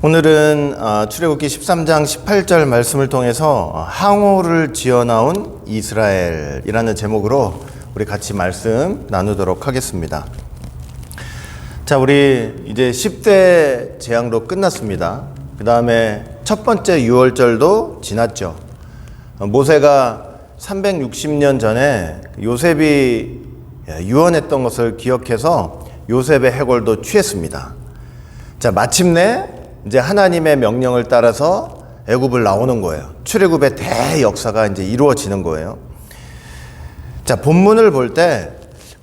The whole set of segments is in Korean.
오늘은 출애굽기 13장 18절 말씀을 통해서 항오를 지어 나온 이스라엘이라는 제목으로 우리 같이 말씀 나누도록 하겠습니다. 자, 우리 이제 10대 재앙로 끝났습니다. 그 다음에 첫 번째 유월절도 지났죠. 모세가 360년 전에 요셉이 유언했던 것을 기억해서 요셉의 해골도 취했습니다. 자, 마침내 이제 하나님의 명령을 따라서 애굽을 나오는 거예요. 출애굽의 대역사가 이제 이루어지는 거예요. 자, 본문을 볼 때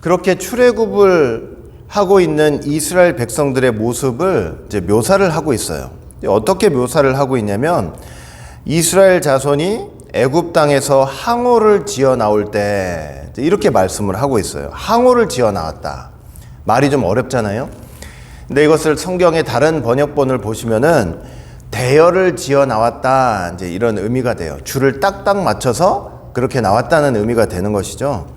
그렇게 출애굽을 하고 있는 이스라엘 백성들의 모습을 이제 묘사를 하고 있어요. 어떻게 묘사를 하고 있냐면 이스라엘 자손이 애굽 땅에서 항오를 지어 나올 때 이렇게 말씀을 하고 있어요. 항오를 지어 나왔다. 말이 좀 어렵잖아요. 근데 이것을 성경의 다른 번역본을 보시면은 대열을 지어 나왔다, 이제 이런 의미가 돼요. 줄을 딱딱 맞춰서 그렇게 나왔다는 의미가 되는 것이죠.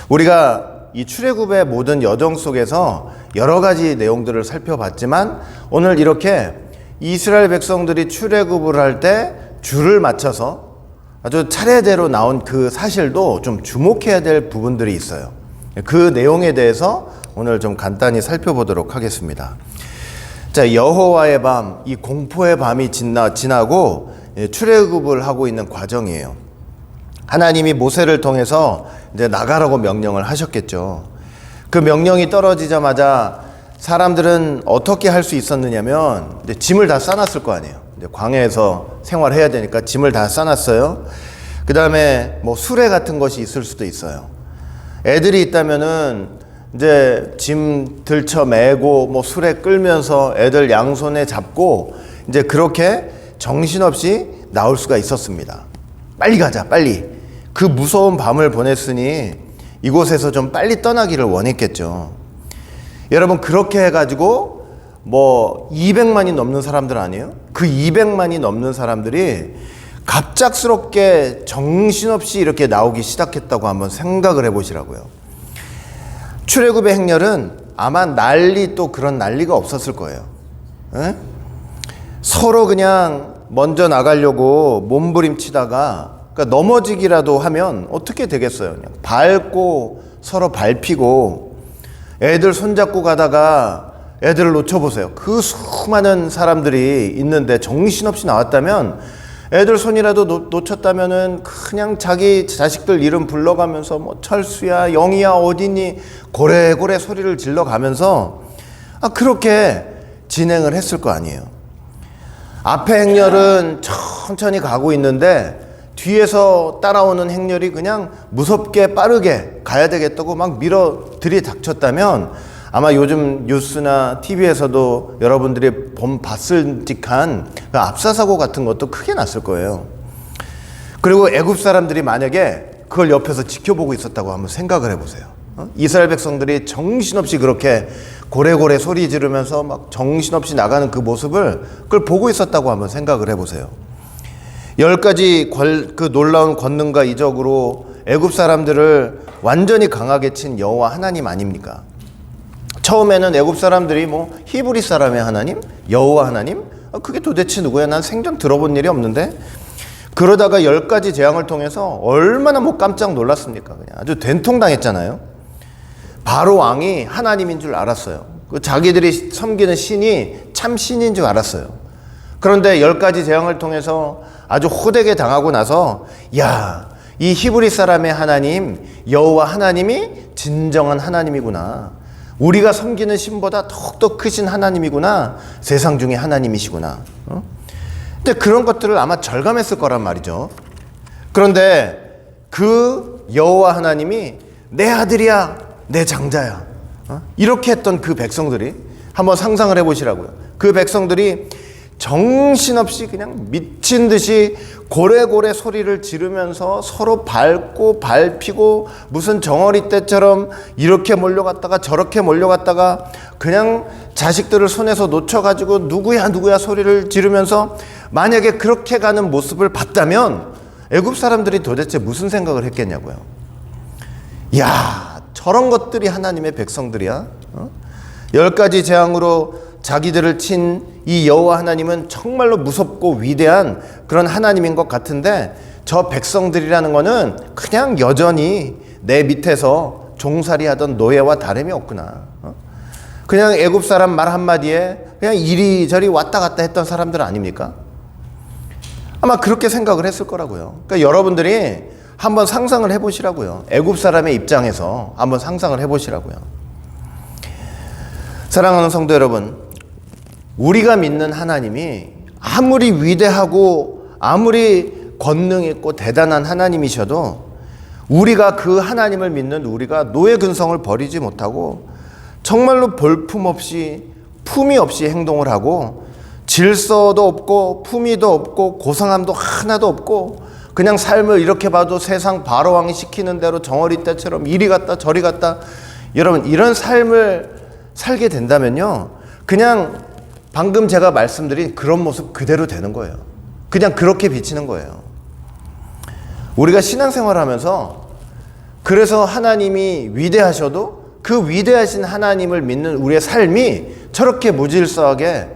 우리가 이 출애굽의 모든 여정 속에서 여러 가지 내용들을 살펴봤지만 오늘 이렇게 이스라엘 백성들이 출애굽을 할 때 줄을 맞춰서 아주 차례대로 나온 그 사실도 좀 주목해야 될 부분들이 있어요. 그 내용에 대해서 오늘 좀 간단히 살펴보도록 하겠습니다. 자, 여호와의 밤, 이 공포의 밤이 지나고 출애굽을 하고 있는 과정이에요. 하나님이 모세를 통해서 이제 나가라고 명령을 하셨겠죠. 그 명령이 떨어지자마자 사람들은 어떻게 할 수 있었느냐면 이제 짐을 다 싸놨을 거 아니에요. 이제 광야에서 생활해야 되니까 짐을 다 싸놨어요. 그 다음에 뭐 수레 같은 것이 있을 수도 있어요. 애들이 있다면은 이제 짐 들쳐 메고 뭐 수레 끌면서 애들 양손에 잡고 이제 그렇게 정신없이 나올 수가 있었습니다. 빨리 가자, 빨리. 그 무서운 밤을 보냈으니 이곳에서 좀 빨리 떠나기를 원했겠죠. 여러분, 그렇게 해가지고 뭐 200만이 넘는 사람들 아니에요? 그 200만이 넘는 사람들이 갑작스럽게 정신없이 이렇게 나오기 시작했다고 한번 생각을 해보시라고요. 출애굽의 행렬은 아마 또 그런 난리가 없었을 거예요. 에? 서로 그냥 먼저 나가려고 몸부림치다가 그러니까 넘어지기라도 하면 어떻게 되겠어요? 그냥 밟고 서로 밟히고 애들 손잡고 가다가 애들을 놓쳐보세요. 그 수많은 사람들이 있는데 정신없이 나왔다면 애들 손이라도 놓쳤다면은 그냥 자기 자식들 이름 불러가면서 뭐 철수야, 영희야, 어디니 고래고래 소리를 질러가면서 그렇게 진행을 했을 거 아니에요. 앞에 행렬은 천천히 가고 있는데 뒤에서 따라오는 행렬이 그냥 무섭게 빠르게 가야 되겠다고 막 밀어 들이닥쳤다면 아마 요즘 뉴스나 TV에서도 여러분들이 봤을 직한 그 압사사고 같은 것도 크게 났을 거예요. 그리고 애굽 사람들이 만약에 그걸 옆에서 지켜보고 있었다고 한번 생각을 해보세요. 이스라엘 백성들이 정신없이 그렇게 고래고래 소리 지르면서 막 정신없이 나가는 그 모습을 그걸 보고 있었다고 한번 생각을 해보세요. 10가지 그 놀라운 권능과 이적으로 애굽 사람들을 완전히 강하게 친 여호와 하나님 아닙니까? 처음에는 애굽 사람들이 뭐 히브리 사람의 하나님, 여호와 하나님, 그게 도대체 누구야? 난 생전 들어본 일이 없는데. 그러다가 10가지 재앙을 통해서 얼마나 뭐 깜짝 놀랐습니까? 그냥 아주 된통당했잖아요. 바로 왕이 하나님인 줄 알았어요. 자기들이 섬기는 신이 참 신인 줄 알았어요. 그런데 10가지 재앙을 통해서 아주 호되게 당하고 나서 이 히브리 사람의 하나님, 여호와 하나님이 진정한 하나님이구나. 우리가 섬기는 신보다 더욱더 크신 하나님이구나. 세상 중에 하나님이시구나. 근데 그런 것들을 아마 절감했을 거란 말이죠. 그런데 그 여호와 하나님이 내 아들이야, 내 장자야. 이렇게 했던 그 백성들이 한번 상상을 해보시라고요. 그 백성들이 정신없이 그냥 미친 듯이 고래고래 소리를 지르면서 서로 밟고 밟히고 무슨 정어리 떼처럼 이렇게 몰려갔다가 저렇게 몰려갔다가 그냥 자식들을 손에서 놓쳐가지고 누구야 소리를 지르면서 만약에 그렇게 가는 모습을 봤다면 애굽 사람들이 도대체 무슨 생각을 했겠냐고요. 저런 것들이 하나님의 백성들이야? 10가지 재앙으로 자기들을 친 이 여호와 하나님은 정말로 무섭고 위대한 그런 하나님인 것 같은데 저 백성들이라는 거는 그냥 여전히 내 밑에서 종살이 하던 노예와 다름이 없구나. 그냥 애굽 사람 말 한마디에 그냥 이리저리 왔다 갔다 했던 사람들 아닙니까? 아마 그렇게 생각을 했을 거라고요. 그러니까 여러분들이 한번 상상을 해보시라고요. 애굽 사람의 입장에서 한번 상상을 해보시라고요. 사랑하는 성도 여러분, 우리가 믿는 하나님이 아무리 위대하고 아무리 권능 있고 대단한 하나님이셔도 우리가 그 하나님을 믿는 우리가 노예 근성을 버리지 못하고 정말로 볼품없이 품위 없이 행동을 하고 질서도 없고 품위도 없고 고상함도 하나도 없고 그냥 삶을 이렇게 봐도 세상 바로왕이 시키는 대로 정어리 떼처럼 이리 갔다 저리 갔다, 여러분 이런 삶을 살게 된다면요, 그냥 방금 제가 말씀드린 그런 모습 그대로 되는 거예요. 그냥 그렇게 비치는 거예요. 우리가 신앙생활을 하면서 그래서 하나님이 위대하셔도 그 위대하신 하나님을 믿는 우리의 삶이 저렇게 무질서하게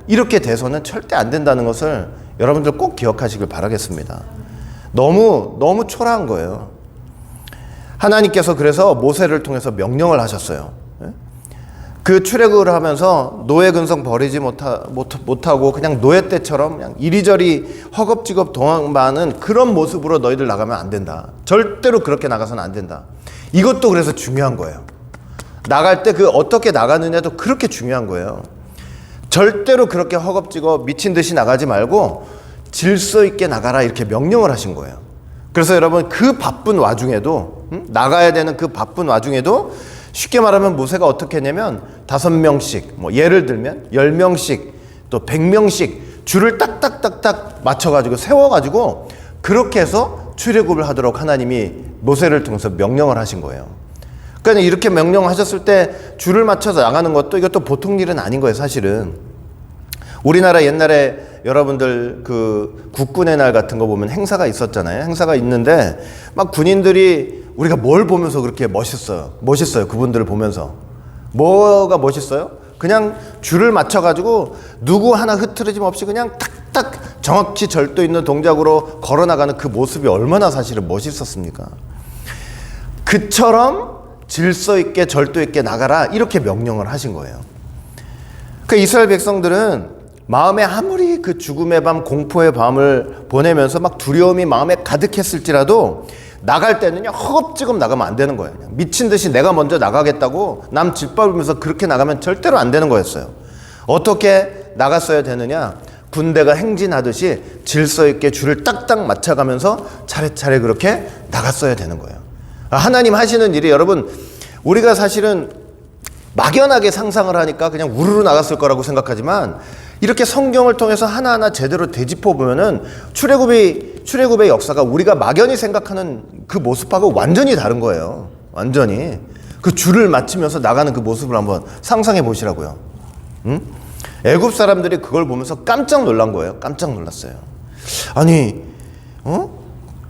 이렇게 돼서는 절대 안 된다는 것을 여러분들 꼭 기억하시길 바라겠습니다. 너무 초라한 거예요. 하나님께서 그래서 모세를 통해서 명령을 하셨어요. 그 출애굽을 하면서 노예 근성 버리지 못하고 그냥 노예 때처럼 그냥 이리저리 허겁지겁 도망가는 그런 모습으로 너희들 나가면 안 된다. 절대로 그렇게 나가서는 안 된다. 이것도 그래서 중요한 거예요. 나갈 때 그 어떻게 나가느냐도 그렇게 중요한 거예요. 절대로 그렇게 허겁지겁 미친 듯이 나가지 말고 질서 있게 나가라 이렇게 명령을 하신 거예요. 그래서 여러분 그 바쁜 와중에도 나가야 되는 그 바쁜 와중에도 쉽게 말하면 모세가 어떻게 했냐면 5명씩 뭐 예를 들면 10명씩 또 100명씩 줄을 딱딱딱딱 맞춰가지고 세워가지고 그렇게 해서 출애굽을 하도록 하나님이 모세를 통해서 명령을 하신 거예요. 그러니까 이렇게 명령하셨을 때 줄을 맞춰서 나가는 것도 이것도 보통 일은 아닌 거예요. 사실은 우리나라 옛날에 여러분들 그 국군의 날 같은 거 보면 행사가 있었잖아요. 행사가 있는데 막 군인들이 우리가 뭘 보면서 그렇게 멋있어요. 그분들을 보면서 뭐가 멋있어요? 그냥 줄을 맞춰가지고 누구 하나 흐트러짐 없이 그냥 탁탁 정확히 절도 있는 동작으로 걸어나가는 그 모습이 얼마나 사실은 멋있었습니까? 그처럼 질서 있게 절도 있게 나가라 이렇게 명령을 하신 거예요. 그 이스라엘 백성들은 마음에 아무리 그 죽음의 밤 공포의 밤을 보내면서 막 두려움이 마음에 가득했을지라도 나갈 때는요 허겁지겁 나가면 안 되는 거예요. 그냥 미친 듯이 내가 먼저 나가겠다고 남 짓밟으면서 그렇게 나가면 절대로 안 되는 거였어요. 어떻게 나갔어야 되느냐, 군대가 행진하듯이 질서 있게 줄을 딱딱 맞춰가면서 차례차례 그렇게 나갔어야 되는 거예요. 하나님 하시는 일이 여러분 우리가 사실은 막연하게 상상을 하니까 그냥 우르르 나갔을 거라고 생각하지만 이렇게 성경을 통해서 하나하나 제대로 되짚어 보면은 출애굽의 역사가 우리가 막연히 생각하는 그 모습하고 완전히 다른 거예요. 완전히 그 줄을 맞추면서 나가는 그 모습을 한번 상상해 보시라고요. 애굽 사람들이 그걸 보면서 깜짝 놀란 거예요. 깜짝 놀랐어요. 아니,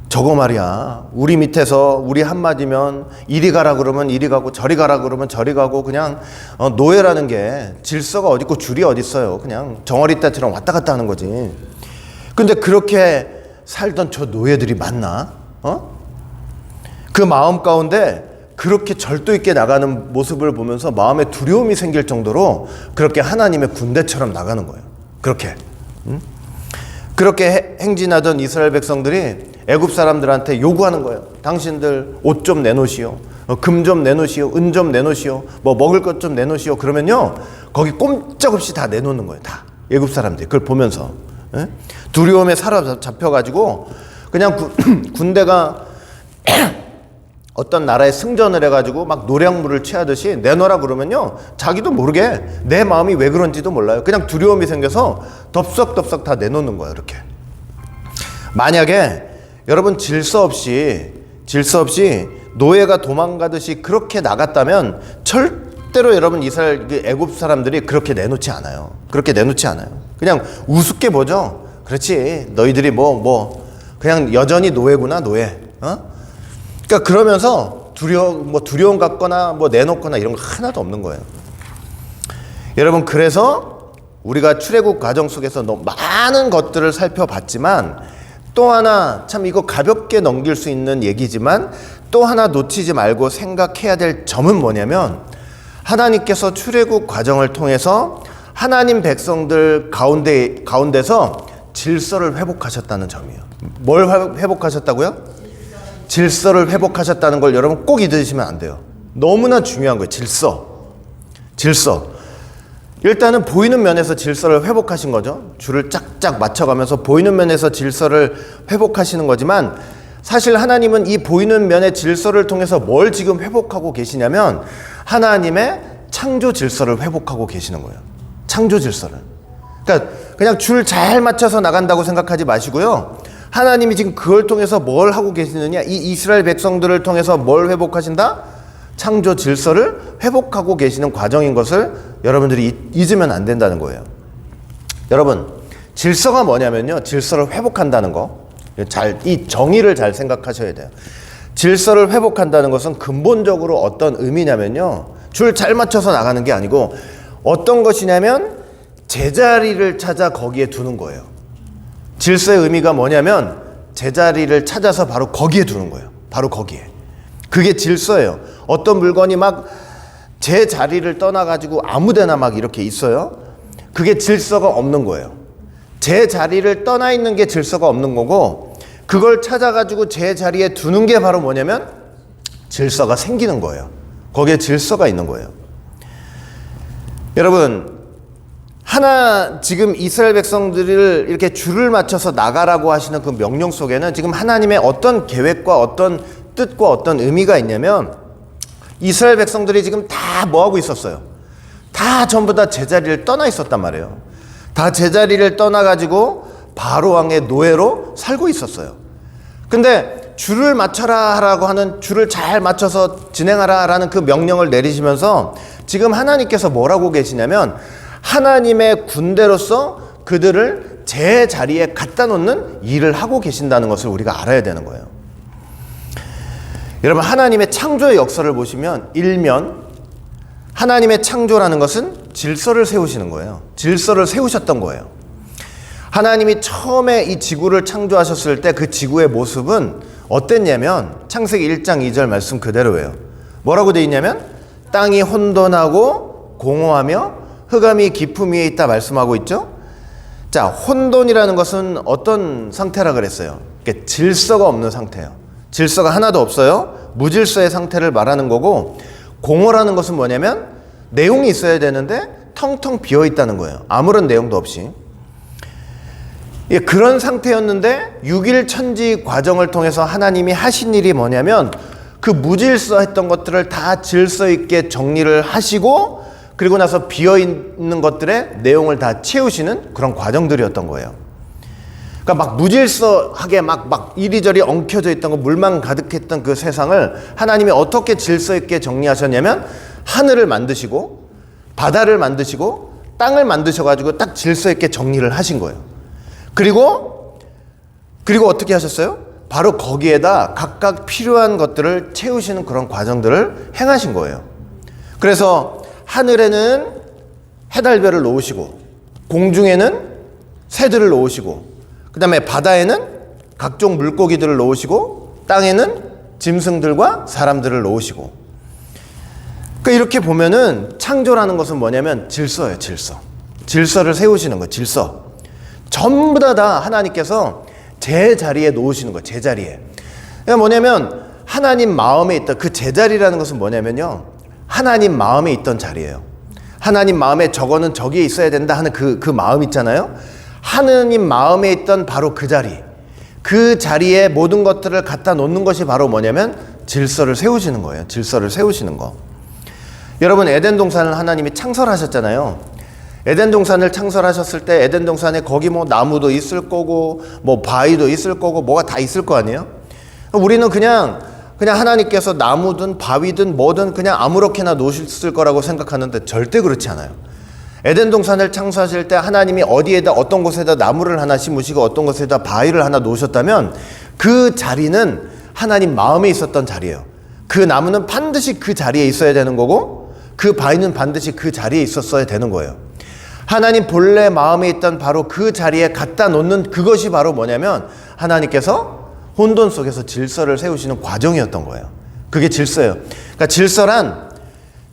저거 말이야. 우리 밑에서 우리 한마디면 이리 가라 그러면 이리 가고 저리 가라 그러면 저리 가고 그냥 노예라는 게 질서가 어디 있고 줄이 어디 있어요. 그냥 정어리 떼처럼 왔다 갔다 하는 거지. 근데 그렇게 살던 저 노예들이 맞나? 그 마음 가운데 그렇게 절도 있게 나가는 모습을 보면서 마음에 두려움이 생길 정도로 그렇게 하나님의 군대처럼 나가는 거예요. 그렇게 행진하던 이스라엘 백성들이 애굽 사람들한테 요구하는 거예요. 당신들 옷 좀 내놓으시오, 금 좀 내놓으시오, 은 좀 내놓으시오, 뭐 먹을 것 좀 내놓으시오. 그러면요 거기 꼼짝없이 다 내놓는 거예요. 다 애굽 사람들이 그걸 보면서 두려움에 사로잡혀가지고 그냥 군대가 어떤 나라에 승전을 해가지고 막 노량물을 취하듯이 내놓으라 그러면요 자기도 모르게 내 마음이 왜 그런지도 몰라요. 그냥 두려움이 생겨서 덥석덥석 다 내놓는 거예요. 이렇게 만약에 여러분 질서 없이 노예가 도망가듯이 그렇게 나갔다면 절대로 여러분 이스라엘 애굽 사람들이 그렇게 내놓지 않아요. 그냥 우습게 보죠. 그렇지, 너희들이 뭐 그냥 여전히 노예구나, 노예. 그러니까 그러면서 두려움 갖거나 뭐 내놓거나 이런 거 하나도 없는 거예요. 여러분 그래서 우리가 출애굽 과정 속에서 너무 많은 것들을 살펴봤지만 또 하나 참 이거 가볍게 넘길 수 있는 얘기지만 또 하나 놓치지 말고 생각해야 될 점은 뭐냐면 하나님께서 출애굽 과정을 통해서 하나님 백성들 가운데서 질서를 회복하셨다는 점이에요. 뭘 회복하셨다고요? 질서를 회복하셨다는 걸 여러분 꼭 잊으시면 안 돼요. 너무나 중요한 거예요. 질서. 일단은 보이는 면에서 질서를 회복하신 거죠. 줄을 짝짝 맞춰가면서 보이는 면에서 질서를 회복하시는 거지만 사실 하나님은 이 보이는 면의 질서를 통해서 뭘 지금 회복하고 계시냐면 하나님의 창조 질서를 회복하고 계시는 거예요. 창조 질서를. 그러니까 그냥 줄 잘 맞춰서 나간다고 생각하지 마시고요. 하나님이 지금 그걸 통해서 뭘 하고 계시느냐? 이 이스라엘 백성들을 통해서 뭘 회복하신다? 창조 질서를 회복하고 계시는 과정인 것을 여러분들이 잊으면 안 된다는 거예요. 여러분, 질서가 뭐냐면요. 질서를 회복한다는 거. 이 정의를 잘 생각하셔야 돼요. 질서를 회복한다는 것은 근본적으로 어떤 의미냐면요. 줄 잘 맞춰서 나가는 게 아니고 어떤 것이냐면 제자리를 찾아 거기에 두는 거예요. 질서의 의미가 뭐냐면 제자리를 찾아서 바로 거기에 두는 거예요. 바로 거기에. 그게 질서예요. 어떤 물건이 막 제 자리를 떠나가지고 아무데나 막 이렇게 있어요. 그게 질서가 없는 거예요. 제 자리를 떠나 있는 게 질서가 없는 거고 그걸 찾아가지고 제 자리에 두는 게 바로 뭐냐면 질서가 생기는 거예요. 거기에 질서가 있는 거예요. 여러분, 지금 이스라엘 백성들을 이렇게 줄을 맞춰서 나가라고 하시는 그 명령 속에는 지금 하나님의 어떤 계획과 어떤 뜻과 어떤 의미가 있냐면 이스라엘 백성들이 지금 다 뭐하고 있었어요? 다 전부 다 제자리를 떠나 있었단 말이에요. 다 제자리를 떠나가지고 바로왕의 노예로 살고 있었어요. 근데 줄을 맞춰라 라고 하는 줄을 잘 맞춰서 진행하라 라는 그 명령을 내리시면서 지금 하나님께서 뭐라고 계시냐면 하나님의 군대로서 그들을 제 자리에 갖다 놓는 일을 하고 계신다는 것을 우리가 알아야 되는 거예요. 여러분, 하나님의 창조의 역사를 보시면 일면 하나님의 창조라는 것은 질서를 세우시는 거예요. 질서를 세우셨던 거예요. 하나님이 처음에 이 지구를 창조하셨을 때 그 지구의 모습은 어땠냐면 창세기 1장 2절 말씀 그대로예요. 뭐라고 되어 있냐면 땅이 혼돈하고 공허하며 흑암이 깊음 위에 있다 말씀하고 있죠. 자, 혼돈이라는 것은 어떤 상태라 그랬어요? 그러니까 질서가 없는 상태예요. 질서가 하나도 없어요. 무질서의 상태를 말하는 거고, 공허라는 것은 뭐냐면 내용이 있어야 되는데 텅텅 비어 있다는 거예요. 아무런 내용도 없이. 예, 그런 상태였는데 6일 천지 과정을 통해서 하나님이 하신 일이 뭐냐면 그 무질서했던 것들을 다 질서 있게 정리를 하시고 그리고 나서 비어있는 것들의 내용을 다 채우시는 그런 과정들이었던 거예요. 그러니까 막 무질서하게 막 이리저리 엉켜져 있던 거, 물만 가득했던 그 세상을 하나님이 어떻게 질서 있게 정리하셨냐면 하늘을 만드시고 바다를 만드시고 땅을 만드셔가지고 딱 질서 있게 정리를 하신 거예요. 그리고 어떻게 하셨어요? 바로 거기에다 각각 필요한 것들을 채우시는 그런 과정들을 행하신 거예요. 그래서 하늘에는 해달별을 놓으시고 공중에는 새들을 놓으시고 그 다음에 바다에는 각종 물고기들을 놓으시고 땅에는 짐승들과 사람들을 놓으시고. 그러니까 이렇게 보면은 창조라는 것은 뭐냐면 질서예요. 질서를 세우시는 거예요. 질서. 전부 다 하나님께서 제 자리에 놓으시는 거예요. 제 자리에. 그러니까 뭐냐면 하나님 마음에 있던 그 제자리라는 것은 뭐냐면요, 하나님 마음에 있던 자리예요. 하나님 마음에 저거는 저기에 있어야 된다 하는 그 마음 있잖아요. 하나님 마음에 있던 바로 그 자리, 그 자리에 모든 것들을 갖다 놓는 것이 바로 뭐냐면 질서를 세우시는 거예요. 질서를 세우시는 거. 여러분, 에덴 동산을 하나님이 창설하셨잖아요. 에덴 동산을 창설하셨을 때 에덴 동산에 거기 뭐 나무도 있을 거고 뭐 바위도 있을 거고 뭐가 다 있을 거 아니에요. 우리는 그냥 하나님께서 나무든 바위든 뭐든 그냥 아무렇게나 놓으실 거라고 생각하는데 절대 그렇지 않아요. 에덴 동산을 창조하실 때 하나님이 어디에다 어떤 곳에다 나무를 하나 심으시고 어떤 곳에다 바위를 하나 놓으셨다면 그 자리는 하나님 마음에 있었던 자리예요. 그 나무는 반드시 그 자리에 있어야 되는 거고 그 바위는 반드시 그 자리에 있었어야 되는 거예요. 하나님 본래 마음에 있던 바로 그 자리에 갖다 놓는 그것이 바로 뭐냐면 하나님께서 혼돈 속에서 질서를 세우시는 과정이었던 거예요. 그게 질서예요. 그러니까 질서란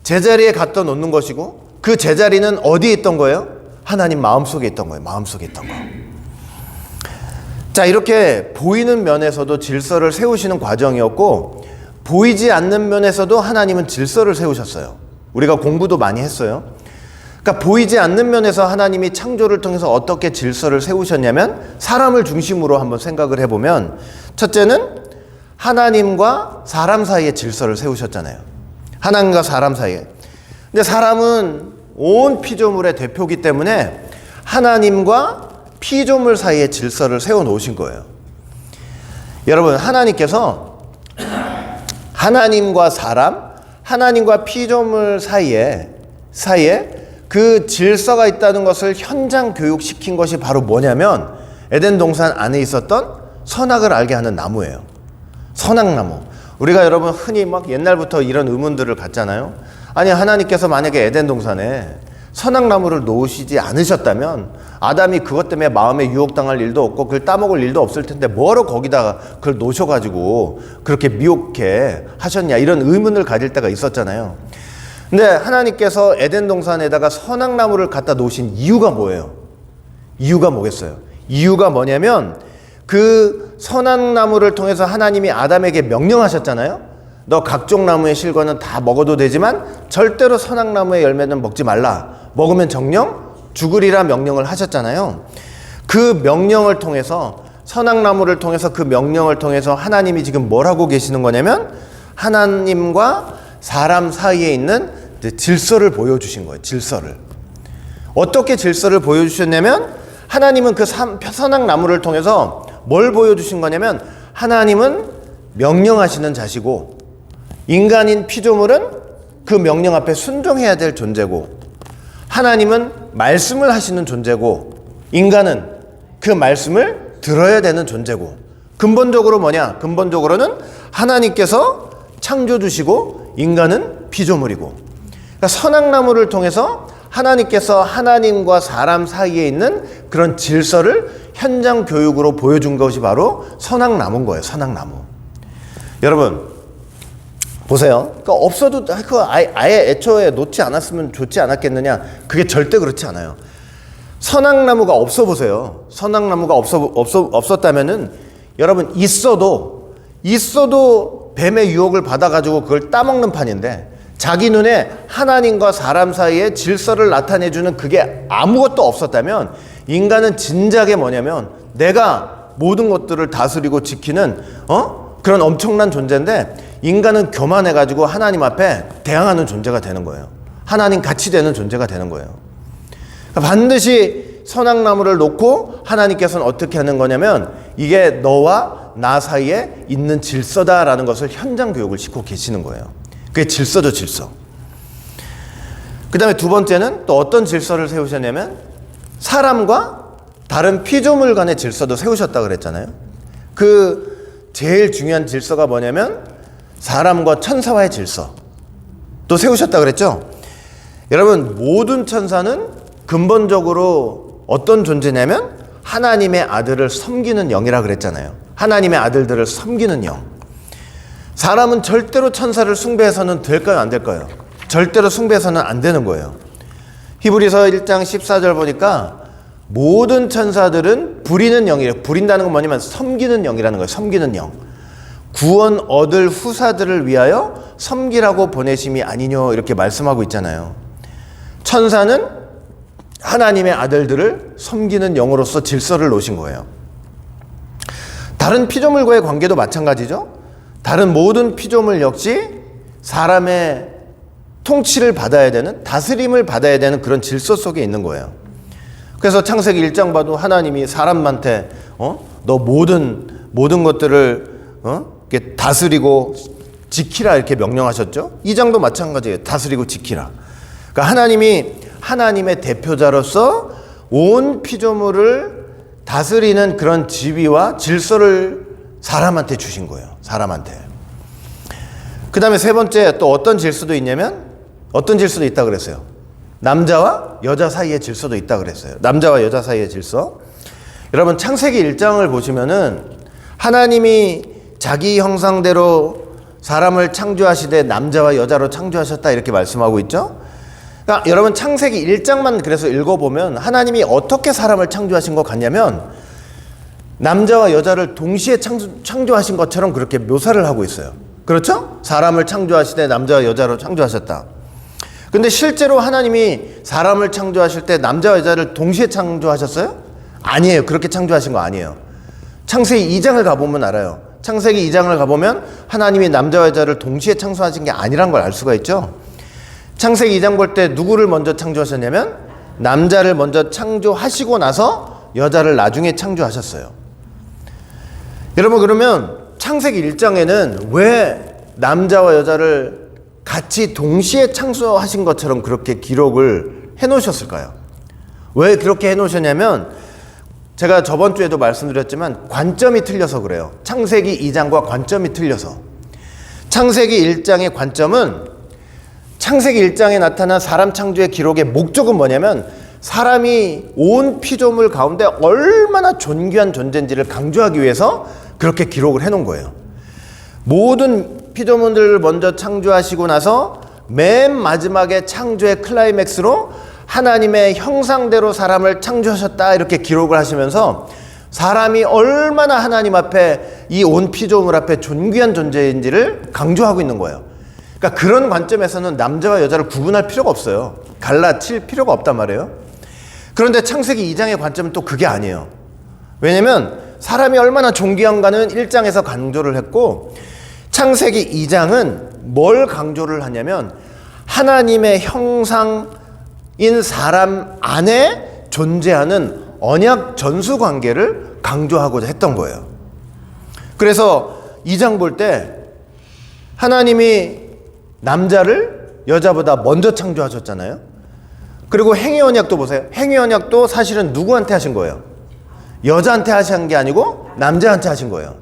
제자리에 갖다 놓는 것이고 그 제자리는 어디에 있던 거예요? 하나님 마음속에 있던 거예요. 마음속에 있던 거. 자, 이렇게 보이는 면에서도 질서를 세우시는 과정이었고 보이지 않는 면에서도 하나님은 질서를 세우셨어요. 우리가 공부도 많이 했어요. 그러니까 보이지 않는 면에서 하나님이 창조를 통해서 어떻게 질서를 세우셨냐면 사람을 중심으로 한번 생각을 해보면 첫째는 하나님과 사람 사이에 질서를 세우셨잖아요. 하나님과 사람 사이에. 근데 사람은 온 피조물의 대표이기 때문에 하나님과 피조물 사이에 질서를 세워놓으신 거예요. 여러분, 하나님께서 하나님과 사람, 하나님과 피조물 사이에 그 질서가 있다는 것을 현장 교육시킨 것이 바로 뭐냐면 에덴 동산 안에 있었던 선악을 알게 하는 나무예요. 선악나무. 우리가 여러분 흔히 막 옛날부터 이런 의문들을 갖잖아요. 아니, 하나님께서 만약에 에덴 동산에 선악나무를 놓으시지 않으셨다면 아담이 그것 때문에 마음에 유혹당할 일도 없고 그걸 따먹을 일도 없을 텐데 뭐하러 거기다가 그걸 놓으셔가지고 그렇게 미혹해 하셨냐, 이런 의문을 가질 때가 있었잖아요. 근데 하나님께서 에덴 동산에다가 선악나무를 갖다 놓으신 이유가 뭐예요? 이유가 뭐겠어요? 이유가 뭐냐면 그 선악나무를 통해서 하나님이 아담에게 명령하셨잖아요. 너 각종 나무의 실과는 다 먹어도 되지만 절대로 선악나무의 열매는 먹지 말라. 먹으면 정령 죽으리라 명령을 하셨잖아요. 그 명령을 통해서, 선악나무를 통해서, 그 명령을 통해서 하나님이 지금 뭘 하고 계시는 거냐면 하나님과 사람 사이에 있는 질서를 보여주신 거예요. 질서를. 어떻게 질서를 보여주셨냐면 하나님은 그 선악나무를 통해서 뭘 보여주신 거냐면 하나님은 명령하시는 자시고 인간인 피조물은 그 명령 앞에 순종해야 될 존재고 하나님은 말씀을 하시는 존재고 인간은 그 말씀을 들어야 되는 존재고 근본적으로 뭐냐? 근본적으로는 하나님께서 창조주시고 인간은 피조물이고, 그러니까 선악나무를 통해서 하나님께서 하나님과 사람 사이에 있는 그런 질서를 현장 교육으로 보여준 것이 바로 선악나무인 거예요. 선악나무. 여러분 보세요. 그러니까 없어도 아예 애초에 놓지 않았으면 좋지 않았겠느냐? 그게 절대 그렇지 않아요. 선악나무가 없어 보세요. 선악나무가 없었다면은 여러분 있어도 뱀의 유혹을 받아가지고 그걸 따먹는 판인데 자기 눈에 하나님과 사람 사이에 질서를 나타내주는 그게 아무것도 없었다면 인간은 진작에 뭐냐면 내가 모든 것들을 다스리고 지키는 그런 엄청난 존재인데 인간은 교만해가지고 하나님 앞에 대항하는 존재가 되는 거예요. 하나님 같이 되는 존재가 되는 거예요. 반드시 선악나무를 놓고 하나님께서는 어떻게 하는 거냐면 이게 너와 나 사이에 있는 질서다라는 것을 현장 교육을 시키고 계시는 거예요. 그게 질서죠, 질서. 그 다음에 두 번째는 또 어떤 질서를 세우셨냐면 사람과 다른 피조물 간의 질서도 세우셨다고 그랬잖아요. 그 제일 중요한 질서가 뭐냐면 사람과 천사와의 질서 또 세우셨다고 그랬죠. 여러분 모든 천사는 근본적으로 어떤 존재냐면 하나님의 아들을 섬기는 영이라 그랬잖아요. 하나님의 아들들을 섬기는 영. 사람은 절대로 천사를 숭배해서는 될까요? 안 될까요? 절대로 숭배해서는 안 되는 거예요. 히브리서 1장 14절 보니까 모든 천사들은 부리는 영이래요. 부린다는 건 뭐냐면 섬기는 영이라는 거예요. 섬기는 영. 구원 얻을 후사들을 위하여 섬기라고 보내심이 아니뇨 이렇게 말씀하고 있잖아요. 천사는 하나님의 아들들을 섬기는 영으로서 질서를 놓으신 거예요. 다른 피조물과의 관계도 마찬가지죠. 다른 모든 피조물 역시 사람의 통치를 받아야 되는, 다스림을 받아야 되는 그런 질서 속에 있는 거예요. 그래서 창세기 1장 봐도 하나님이 사람한테 너 모든 것들을 이렇게 다스리고 지키라 이렇게 명령하셨죠. 2장도 마찬가지예요. 다스리고 지키라. 그러니까 하나님이 하나님의 대표자로서 온 피조물을 다스리는 그런 지위와 질서를 사람한테 주신 거예요. 사람한테. 그 다음에 세 번째 또 어떤 질서도 있냐면 어떤 질서도 있다고 그랬어요. 남자와 여자 사이의 질서도 있다 그랬어요. 남자와 여자 사이의 질서. 여러분 창세기 1장을 보시면은 하나님이 자기 형상대로 사람을 창조하시되 남자와 여자로 창조하셨다 이렇게 말씀하고 있죠. 그러니까 여러분 창세기 1장만 그래서 읽어보면 하나님이 어떻게 사람을 창조하신 것 같냐면 남자와 여자를 동시에 창조하신 것처럼 그렇게 묘사를 하고 있어요. 그렇죠? 사람을 창조하시되 남자와 여자로 창조하셨다. 근데 실제로 하나님이 사람을 창조하실 때 남자와 여자를 동시에 창조하셨어요? 아니에요. 그렇게 창조하신 거 아니에요. 창세기 2장을 가보면 알아요. 창세기 2장을 가보면 하나님이 남자와 여자를 동시에 창조하신 게 아니란 걸 알 수가 있죠. 창세기 2장 볼 때 누구를 먼저 창조하셨냐면 남자를 먼저 창조하시고 나서 여자를 나중에 창조하셨어요. 여러분 그러면 창세기 1장에는 왜 남자와 여자를 같이 동시에 창조하신 것처럼 그렇게 기록을 해놓으셨을까요? 왜 그렇게 해놓으셨냐면 제가 저번 주에도 말씀드렸지만 관점이 틀려서 그래요. 창세기 2장과 관점이 틀려서. 창세기 1장의 관점은 창세기 1장에 나타난 사람 창조의 기록의 목적은 뭐냐면 사람이 온 피조물 가운데 얼마나 존귀한 존재인지를 강조하기 위해서 그렇게 기록을 해놓은 거예요. 모든 피조물들을 먼저 창조하시고 나서 맨 마지막에 창조의 클라이맥스로 하나님의 형상대로 사람을 창조하셨다 이렇게 기록을 하시면서 사람이 얼마나 하나님 앞에 이 온 피조물 앞에 존귀한 존재인지를 강조하고 있는 거예요. 그러니까 그런 관점에서는 남자와 여자를 구분할 필요가 없어요. 갈라칠 필요가 없단 말이에요. 그런데 창세기 2장의 관점은 또 그게 아니에요. 왜냐면 사람이 얼마나 존귀한가는 1장에서 강조를 했고 창세기 2장은 뭘 강조를 하냐면 하나님의 형상인 사람 안에 존재하는 언약 전수 관계를 강조하고자 했던 거예요. 그래서 2장 볼 때 하나님이 남자를 여자보다 먼저 창조하셨잖아요. 그리고 행위 언약도 보세요. 행위 언약도 사실은 누구한테 하신 거예요? 여자한테 하신 게 아니고 남자한테 하신 거예요.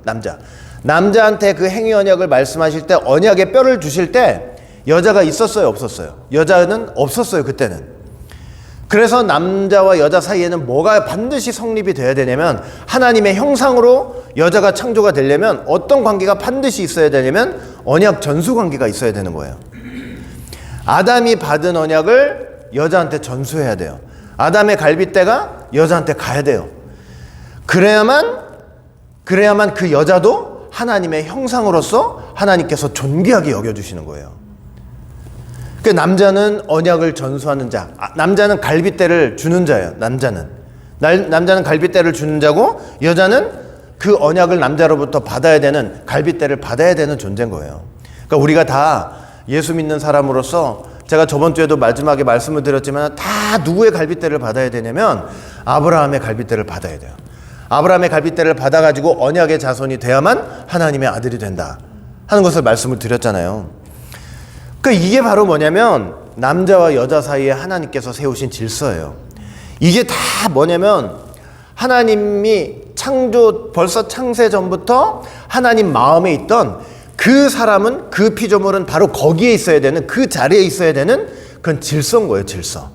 남자한테 그 행위 언약을 말씀하실 때 언약의 뼈를 주실 때 여자가 있었어요, 없었어요? 여자는 없었어요, 그때는. 그래서 남자와 여자 사이에는 뭐가 반드시 성립이 돼야 되냐면 하나님의 형상으로 여자가 창조가 되려면 어떤 관계가 반드시 있어야 되냐면 언약 전수 관계가 있어야 되는 거예요. 아담이 받은 언약을 여자한테 전수해야 돼요. 아담의 갈빗대가 여자한테 가야 돼요. 그래야만 그 여자도 하나님의 형상으로서 하나님께서 존귀하게 여겨주시는 거예요. 그 남자는 언약을 전수하는 자, 남자는 갈빗대를 주는 자예요. 남자는 갈빗대를 주는 자고 여자는 그 언약을 남자로부터 받아야 되는 갈빗대를 받아야 되는 존재인 거예요. 그러니까 우리가 다 예수 믿는 사람으로서 제가 저번 주에도 마지막에 말씀을 드렸지만 다 누구의 갈빗대를 받아야 되냐면 아브라함의 갈빗대를 받아야 돼요. 아브라함의 갈빗대를 받아가지고 언약의 자손이 돼야만 하나님의 아들이 된다 하는 것을 말씀을 드렸잖아요. 그러니까 이게 바로 뭐냐면 남자와 여자 사이에 하나님께서 세우신 질서예요. 이게 다 뭐냐면 하나님이 벌써 창세 전부터 하나님 마음에 있던 그 사람은, 그 피조물은 바로 거기에 있어야 되는, 그 자리에 있어야 되는 그런 질서인 거예요, 질서.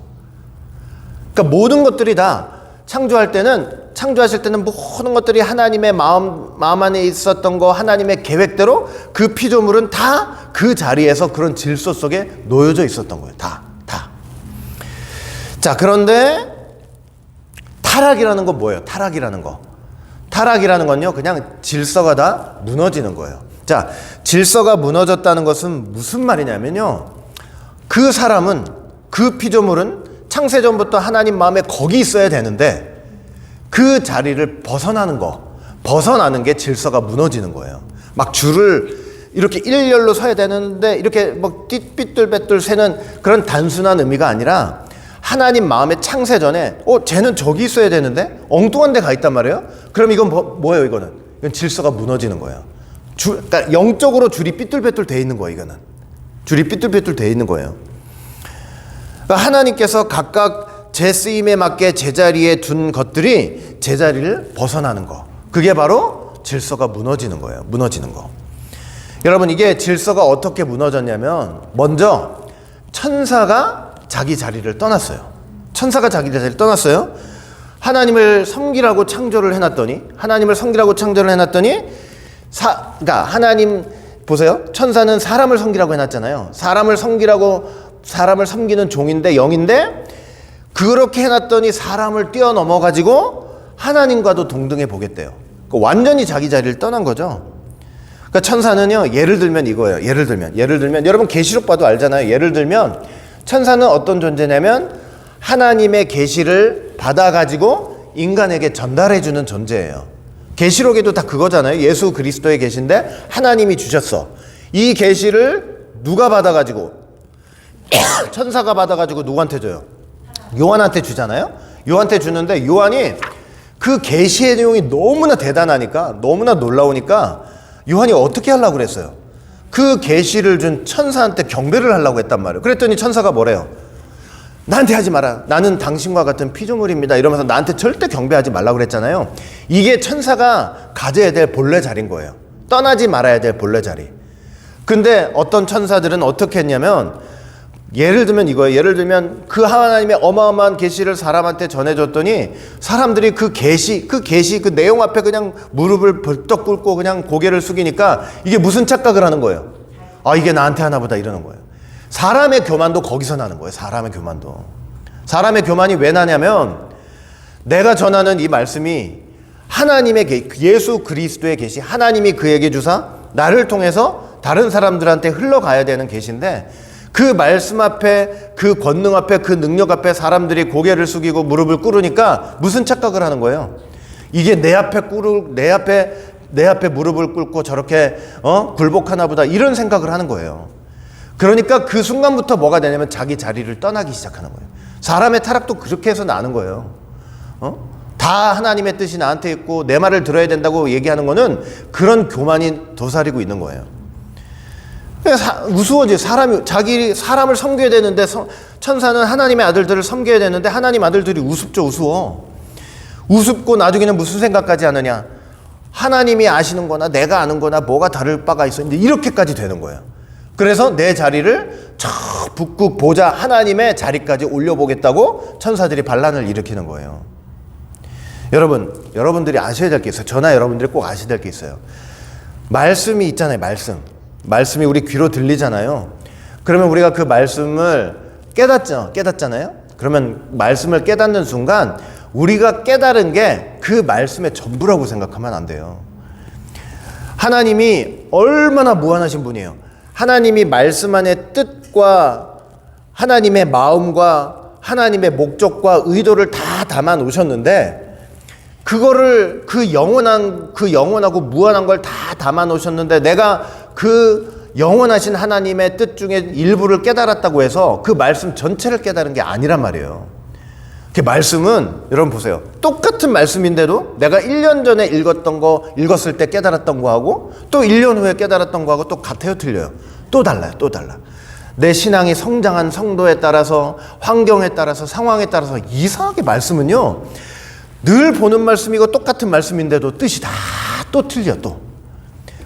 그러니까 모든 것들이 다 창조하실 때는 모든 것들이 하나님의 마음 안에 있었던 거, 하나님의 계획대로 그 피조물은 다 그 자리에서 그런 질서 속에 놓여져 있었던 거예요. 다. 자, 그런데 타락이라는 건 뭐예요? 타락이라는 건요, 그냥 질서가 다 무너지는 거예요. 자, 질서가 무너졌다는 것은 무슨 말이냐면요, 그 사람은, 그 피조물은 창세전부터 하나님 마음에 거기 있어야 되는데 그 자리를 벗어나는 게 질서가 무너지는 거예요. 막 줄을 이렇게 일렬로 서야 되는데 이렇게 막 삐뚤빼뚤 세는 그런 단순한 의미가 아니라 하나님 마음에 창세전에 쟤는 저기 있어야 되는데 엉뚱한 데 가 있단 말이에요. 그럼 이건 뭐예요? 이건 질서가 무너지는 거예요. 그러니까 영적으로 줄이 삐뚤빼뚤 돼 있는 거예요. 이거는 줄이 삐뚤빼뚤 돼 있는 거예요. 그러니까 하나님께서 각각 제 쓰임에 맞게 제자리에 둔 것들이 제자리를 벗어나는 거, 그게 바로 질서가 무너지는 거예요. 무너지는 거. 여러분, 이게 질서가 어떻게 무너졌냐면 먼저 천사가 자기 자리를 떠났어요. 천사가 자기 자리를 떠났어요. 하나님을 섬기라고 창조를 해놨더니 그러니까 하나님 보세요. 천사는 사람을 섬기라고 해놨잖아요. 사람을 섬기는 종인데 영인데 그렇게 해놨더니 사람을 뛰어넘어 가지고 하나님과도 동등해 보겠대요. 그러니까 완전히 자기 자리를 떠난 거죠. 그러니까 천사는요, 예를 들면 이거예요. 예를 들면 여러분 계시록 봐도 알잖아요. 예를 들면 천사는 어떤 존재냐면 하나님의 계시를 받아가지고 인간에게 전달해주는 존재예요. 계시록에도 다 그거잖아요. 예수 그리스도의 계시인데 하나님이 주셨어. 이 계시를 누가 받아가지고 천사가 받아가지고 누구한테 줘요? 요한한테 주잖아요. 요한한테 주는데 요한이 그 계시의 내용이 너무나 대단하니까, 너무나 놀라우니까 요한이 어떻게 하려고 그랬어요? 그 계시를 준 천사한테 경배를 하려고 했단 말이에요. 그랬더니 천사가 뭐래요? 나한테 하지 마라. 나는 당신과 같은 피조물입니다. 이러면서 나한테 절대 경배하지 말라고 그랬잖아요. 이게 천사가 가져야 될 본래 자리인 거예요. 떠나지 말아야 될 본래 자리. 근데 어떤 천사들은 어떻게 했냐면, 예를 들면 이거예요. 예를 들면 그 하나님의 어마어마한 계시를 사람한테 전해줬더니 사람들이 그 내용 앞에 그냥 무릎을 벌떡 꿇고 그냥 고개를 숙이니까 이게 무슨 착각을 하는 거예요? 아, 이게 나한테 하나 보다 이러는 거예요. 사람의 교만도 거기서 나는 거예요. 사람의 교만이 왜 나냐면, 내가 전하는 이 말씀이 하나님의 예수 그리스도의 계시, 하나님이 그에게 주사 나를 통해서 다른 사람들한테 흘러가야 되는 계시인데, 그 말씀 앞에, 그 권능 앞에, 그 능력 앞에 사람들이 고개를 숙이고 무릎을 꿇으니까 무슨 착각을 하는 거예요? 이게 내 앞에 무릎을 꿇고 저렇게 굴복하나 보다, 이런 생각을 하는 거예요. 그러니까 그 순간부터 뭐가 되냐면 자기 자리를 떠나기 시작하는 거예요. 사람의 타락도 그렇게 해서 나는 거예요. 다 하나님의 뜻이 나한테 있고 내 말을 들어야 된다고 얘기하는 거는 그런 교만이 도사리고 있는 거예요. 우스워지. 사람을 섬겨야 되는데, 천사는 하나님의 아들들을 섬겨야 되는데 하나님 아들들이 우습고 나중에는 무슨 생각까지 하느냐? 하나님이 아시는 거나 내가 아는 거나 뭐가 다를 바가 있어. 이제 이렇게까지 되는 거예요. 그래서 내 자리를 저 북극 보좌 하나님의 자리까지 올려보겠다고 천사들이 반란을 일으키는 거예요. 여러분들이 아셔야 될 게 있어요. 저나 여러분들이 꼭 아셔야 될 게 있어요. 말씀이 있잖아요. 말씀이 우리 귀로 들리잖아요. 그러면 우리가 그 말씀을 깨닫잖아요. 그러면 말씀을 깨닫는 순간 우리가 깨달은 게 그 말씀의 전부라고 생각하면 안 돼요. 하나님이 얼마나 무한하신 분이에요. 하나님이 말씀 안에 뜻과 하나님의 마음과 하나님의 목적과 의도를 다 담아 놓으셨는데, 그거를 그 영원하고 무한한 걸 다 담아 놓으셨는데, 내가 그 영원하신 하나님의 뜻 중에 일부를 깨달았다고 해서 그 말씀 전체를 깨달은 게 아니란 말이에요. 그 말씀은, 여러분 보세요. 똑같은 말씀인데도 내가 1년 전에 읽었을 때 깨달았던 거하고 또 1년 후에 깨달았던 거하고 또 같아요, 틀려요? 또 달라요. 내 신앙이 성장한 성도에 따라서, 환경에 따라서, 상황에 따라서 이상하게 말씀은요, 늘 보는 말씀이고 똑같은 말씀인데도 뜻이 다 또 틀려. 또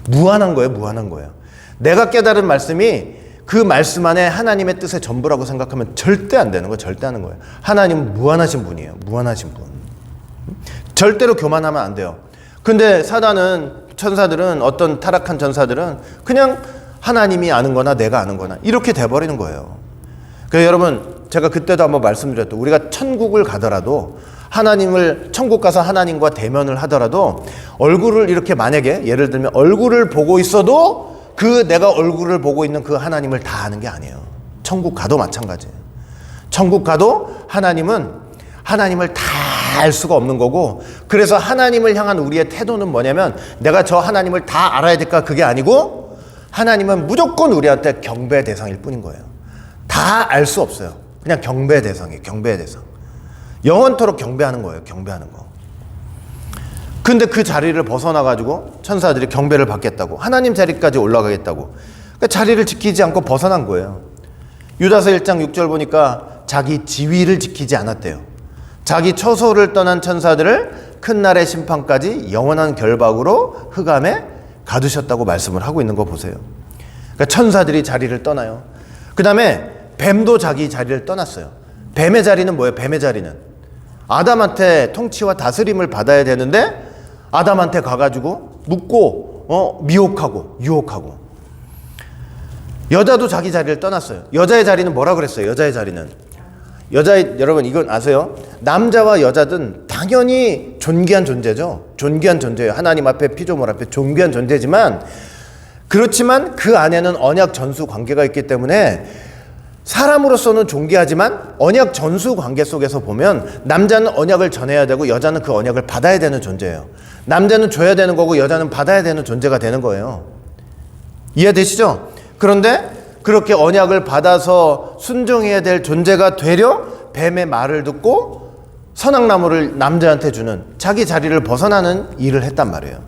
무한한 거예요. 내가 깨달은 말씀이 그 말씀 안에 하나님의 뜻의 전부라고 생각하면 절대 안 되는 거예요. 하나님은 무한하신 분이에요. 절대로 교만하면 안 돼요. 근데 천사들은, 어떤 타락한 전사들은 그냥 하나님이 아는 거나 내가 아는 거나 이렇게 돼버리는 거예요. 그래서 여러분, 제가 그때도 한번 말씀드렸죠. 우리가 천국을 가더라도, 천국 가서 하나님과 대면을 하더라도 얼굴을 이렇게, 만약에 예를 들면 얼굴을 보고 있어도 내가 얼굴을 보고 있는 그 하나님을 다 아는 게 아니에요. 천국 가도 마찬가지예요. 천국 가도 하나님을 다 알 수가 없는 거고, 그래서 하나님을 향한 우리의 태도는 뭐냐면, 내가 저 하나님을 다 알아야 될까? 그게 아니고, 하나님은 무조건 우리한테 경배 대상일 뿐인 거예요. 다 알 수 없어요. 그냥 경배 대상이에요. 경배 대상. 영원토록 경배하는 거예요. 경배하는 거. 근데 그 자리를 벗어나가지고 천사들이 경배를 받겠다고, 하나님 자리까지 올라가겠다고, 그러니까 자리를 지키지 않고 벗어난 거예요. 유다서 1장 6절 보니까 자기 지위를 지키지 않았대요. 자기 처소를 떠난 천사들을 큰 날의 심판까지 영원한 결박으로 흑암에 가두셨다고 말씀을 하고 있는 거 보세요. 그러니까 천사들이 자리를 떠나요. 그 다음에 뱀도 자기 자리를 떠났어요. 뱀의 자리는 뭐예요? 뱀의 자리는 아담한테 통치와 다스림을 받아야 되는데 아담한테 가가지고 묻고 미혹하고 유혹하고. 여자도 자기 자리를 떠났어요. 여자의 자리는 뭐라 그랬어요? 여자의 자리는 여러분 이건 아세요? 남자와 여자든 당연히 존귀한 존재죠. 존귀한 존재예요. 하나님 앞에 피조물 앞에 존귀한 존재지만, 그렇지만 그 안에는 언약 전수 관계가 있기 때문에 사람으로서는 존귀하지만 언약 전수 관계 속에서 보면 남자는 언약을 전해야 되고 여자는 그 언약을 받아야 되는 존재예요. 남자는 줘야 되는 거고 여자는 받아야 되는 존재가 되는 거예요. 이해되시죠? 그런데 그렇게 언약을 받아서 순종해야 될 존재가 되려 뱀의 말을 듣고 선악나무를 남자한테 주는, 자기 자리를 벗어나는 일을 했단 말이에요.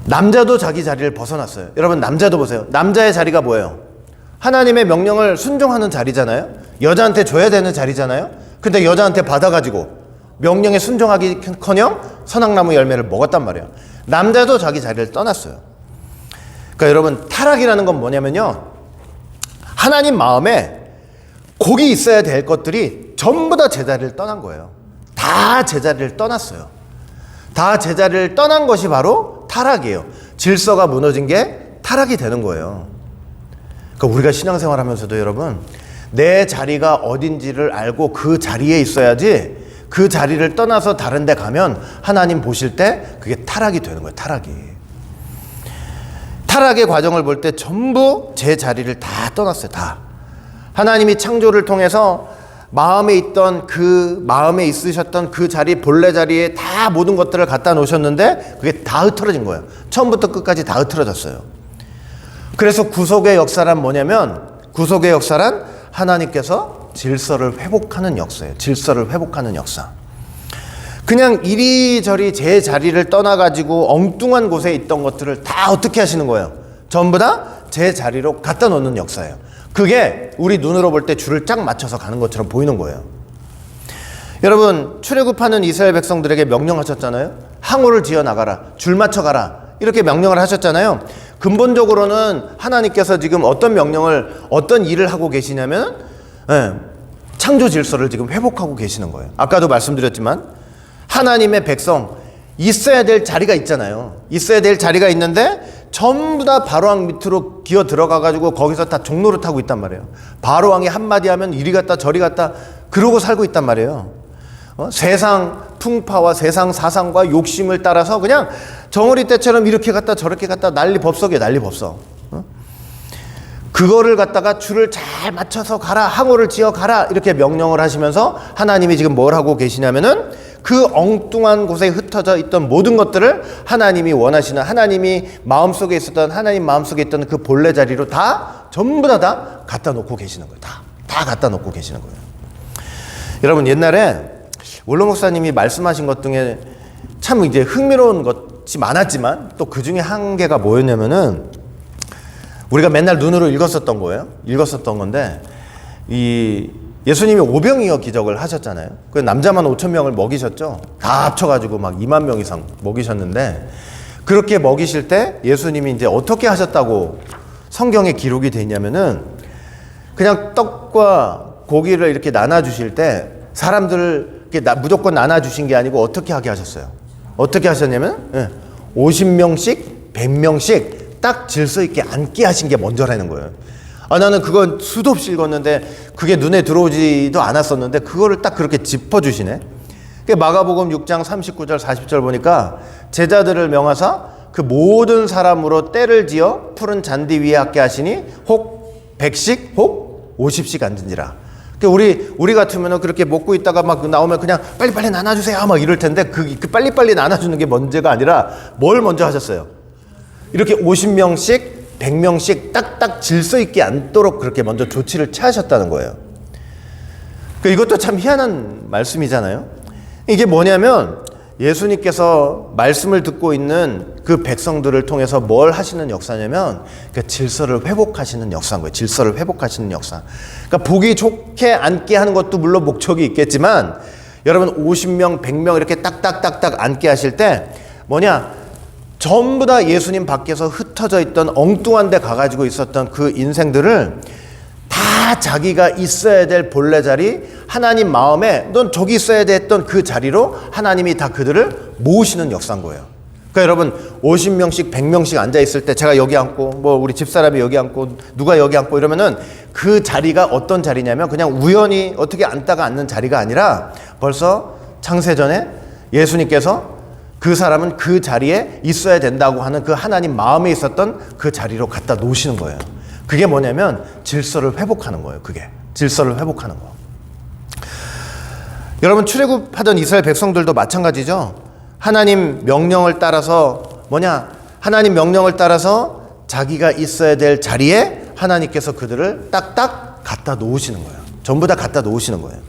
남자도 자기 자리를 벗어났어요. 여러분 남자도 보세요. 남자의 자리가 뭐예요? 하나님의 명령을 순종하는 자리잖아요. 여자한테 줘야 되는 자리잖아요. 근데 여자한테 받아가지고 명령에 순종하기커녕 선악나무 열매를 먹었단 말이에요. 남자도 자기 자리를 떠났어요. 그러니까 여러분 타락이라는 건 뭐냐면요, 하나님 마음에 거기 있어야 될 것들이 전부 다 제자리를 떠난 거예요. 다 제자리를 떠났어요. 다 제자리를 떠난 것이 바로 타락이에요. 질서가 무너진 게 타락이 되는 거예요. 그러니까 우리가 신앙생활 하면서도 여러분 내 자리가 어딘지를 알고 그 자리에 있어야지, 그 자리를 떠나서 다른 데 가면 하나님 보실 때 그게 타락이 되는 거예요. 타락의 과정을 볼 때 전부 제 자리를 다 떠났어요. 다. 하나님이 창조를 통해서 마음에 있으셨던 그 자리, 본래 자리에 다 모든 것들을 갖다 놓으셨는데 그게 다 흐트러진 거예요. 처음부터 끝까지 다 흐트러졌어요. 그래서 구속의 역사란 뭐냐면, 구속의 역사란 하나님께서 질서를 회복하는 역사예요. 질서를 회복하는 역사. 그냥 이리저리 제 자리를 떠나가지고 엉뚱한 곳에 있던 것들을 다 어떻게 하시는 거예요? 전부 다 제 자리로 갖다 놓는 역사예요. 그게 우리 눈으로 볼 때 줄을 쫙 맞춰서 가는 것처럼 보이는 거예요. 여러분 출애굽하는 이스라엘 백성들에게 명령하셨잖아요. 항우를 지어 나가라, 줄 맞춰 가라, 이렇게 명령을 하셨잖아요. 근본적으로는 하나님께서 지금 어떤 일을 하고 계시냐면 창조 질서를 지금 회복하고 계시는 거예요. 아까도 말씀드렸지만 하나님의 백성 있어야 될 자리가 있잖아요. 있어야 될 자리가 있는데 전부 다 바로왕 밑으로 기어 들어가가지고 거기서 다 종노릇 하고 있단 말이에요. 바로왕이 한마디 하면 이리 갔다 저리 갔다 그러고 살고 있단 말이에요. 세상 풍파와 세상 사상과 욕심을 따라서 그냥 정어리 때처럼 이렇게 갔다 저렇게 갔다 난리 법석이에요. 난리 법석. 그거를 갖다가 줄을 잘 맞춰서 가라, 항우를 지어 가라, 이렇게 명령을 하시면서 하나님이 지금 뭘 하고 계시냐면은 그 엉뚱한 곳에 흩어져 있던 모든 것들을 하나님이 원하시는, 하나님 마음속에 있던 그 본래 자리로 다 전부 다 갖다 놓고 계시는 거예요. 다 갖다 놓고 계시는 거예요. 여러분 옛날에 원로 목사님이 말씀하신 것 중에 참 이제 흥미로운 것이 많았지만 또 그 중에 한 개가 뭐였냐면은 우리가 맨날 눈으로 읽었었던 건데 예수님이 오병이어 기적을 하셨잖아요. 그 남자만 5,000명을 먹이셨죠. 다 합쳐가지고 막 2만 명 이상 먹이셨는데, 그렇게 먹이실 때 예수님이 이제 어떻게 하셨다고 성경에 기록이 돼 있냐면은 그냥 떡과 고기를 이렇게 나눠주실 때 사람들을 이렇게 무조건 나눠주신 게 아니고 어떻게 하게 하셨어요? 어떻게 하셨냐면 50명씩 100명씩 딱 질서 있게 앉게 하신 게 먼저라는 거예요. 나는 그건 수도 없이 읽었는데 그게 눈에 들어오지도 않았었는데 그거를 딱 그렇게 짚어주시네. 마가복음 6장 39절 40절 보니까 제자들을 명하사 그 모든 사람으로 때를 지어 푸른 잔디 위에 앉게 하시니 혹 100씩 혹 50씩 앉은지라. 우리 같으면 그렇게 먹고 있다가 막 나오면 그냥 빨리빨리 나눠주세요 막 이럴 텐데 그 빨리빨리 나눠주는 게 문제가 아니라 뭘 먼저 하셨어요? 이렇게 50명씩 100명씩 딱딱 질서 있게 앉도록 그렇게 먼저 조치를 취하셨다는 거예요. 이것도 참 희한한 말씀이잖아요. 이게 뭐냐면 예수님께서 말씀을 듣고 있는 그 백성들을 통해서 뭘 하시는 역사냐면 질서를 회복하시는 역사인 거예요. 질서를 회복하시는 역사. 그러니까 보기 좋게 앉게 하는 것도 물론 목적이 있겠지만 여러분 50명, 100명 이렇게 딱딱딱딱 앉게 하실 때 뭐냐? 전부 다 예수님 밖에서 흩어져 있던 엉뚱한 데 가가지고 있었던 그 인생들을 다 다 자기가 있어야 될 본래 자리, 하나님 마음에 넌 저기 있어야 됐던 그 자리로 하나님이 다 그들을 모으시는 역사인 거예요. 그러니까 여러분 50명씩 100명씩 앉아있을 때 제가 여기 앉고 뭐 우리 집사람이 여기 앉고 누가 여기 앉고 이러면은 그 자리가 어떤 자리냐면 그냥 우연히 어떻게 앉다가 앉는 자리가 아니라 벌써 창세전에 예수님께서 그 사람은 그 자리에 있어야 된다고 하는 그 하나님 마음에 있었던 그 자리로 갖다 놓으시는 거예요. 그게 뭐냐면 질서를 회복하는 거예요. 그게 질서를 회복하는 거. 여러분 출애굽하던 이스라엘 백성들도 마찬가지죠. 하나님 명령을 따라서 하나님 명령을 따라서 자기가 있어야 될 자리에 하나님께서 그들을 딱딱 갖다 놓으시는 거예요. 전부 다 갖다 놓으시는 거예요.